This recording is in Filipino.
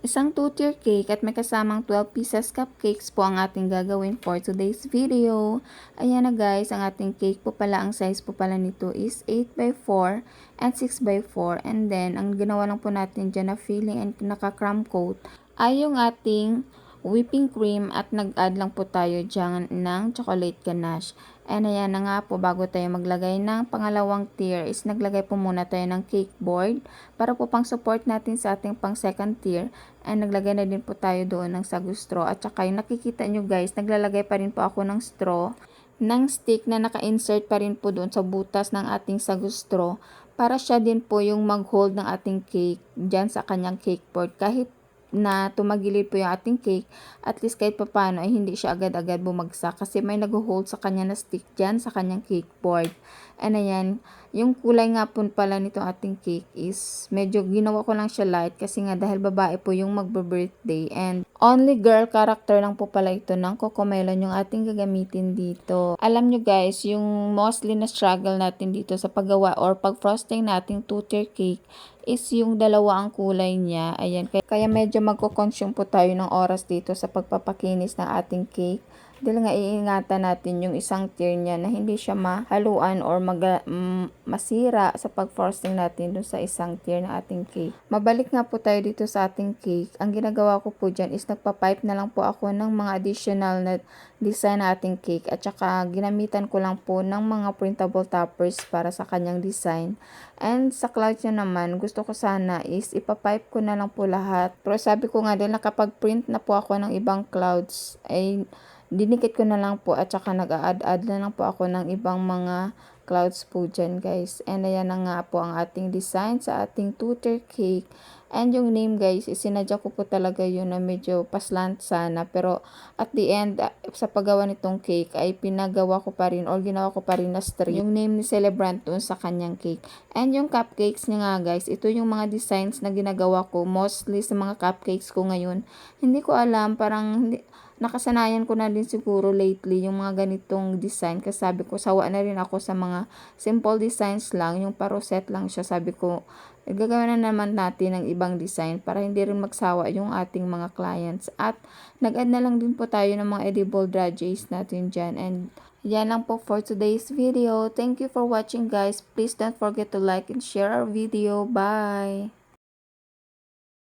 Isang 2-tier cake at may kasamang 12 pieces cupcakes po ang ating gagawin for today's video. Ayan na guys, ang ating cake po pala, ang size po pala nito is 8x4 and 6x4. And then, ang ginawa lang po natin dyan na filling and naka-crumb coat ay yung ating whipping cream at nag-add lang po tayo dyan ng chocolate ganache. And ayan na nga po, bago tayo maglagay ng pangalawang tier is naglagay po muna tayo ng cake board para po pang support natin sa ating pang second tier. And naglagay na din po tayo doon ng sagu straw. At saka yung nakikita nyo guys, naglalagay pa rin po ako ng straw, ng stick na naka-insert pa rin po doon sa butas ng ating sagu straw para siya din po yung mag-hold ng ating cake dyan sa kanyang cake board. Kahit na tumagilid po yung ating cake, at least kahit papano ay hindi siya agad-agad bumagsak kasi may nag-hold sa kanya na stick dyan sa kanyang cake board. And ayan, yung kulay nga po pala nitong ating cake is medyo ginawa ko lang siya light kasi nga dahil babae po yung magbe-birthday and only girl character lang po pala ito ng Cocomelon yung ating gagamitin dito. Alam nyo guys, yung mostly na struggle natin dito sa paggawa or pag-frosting nating 2-tier cake is yung dalawa ang kulay niya. Ayan, kaya medyo magko-consume po tayo ng oras dito sa pagpapakinis ng ating cake. Dahil nga iingatan natin yung isang tier niya na hindi siya mahaluan or masira sa pag-frosting natin dun sa isang tier ng ating cake. Mabalik nga po tayo dito sa ating cake. Ang ginagawa ko po dyan is nagpa-pipe na lang po ako ng mga additional na design na ating cake at saka ginamitan ko lang po ng mga printable toppers para sa kanyang design. And sa clouds nyo naman, gusto ko sana is ipapipe ko na lang po lahat. Pero sabi ko nga dahil nakapag-print na po ako ng ibang clouds, ay dinikit ko na lang po at saka nag-a-add na lang po ako ng ibang mga clouds po dyan guys. And ayan na nga po ang ating design sa ating 2-tier cake. And yung name guys, isinadya ko po talaga yun na medyo paslant sana. Pero at the end, sa paggawa nitong cake ay pinagawa ko pa rin or ginawa ko pa rin na string yung name ni celebrant doon sa kanyang cake. And yung cupcakes niya nga guys, ito yung mga designs na ginagawa ko mostly sa mga cupcakes ko ngayon. Hindi ko alam, parang nakasanayan ko na din siguro lately yung mga ganitong design kasi sabi ko sawa na rin ako sa mga simple designs lang, yung paroset lang siya. Sabi ko gagawin na naman natin ng ibang design para hindi rin magsawa yung ating mga clients. At nag-add na lang din po tayo ng mga edible dragées natin dyan. And yan lang po for today's video. Thank you for watching guys. Please don't forget to like and share our video. Bye!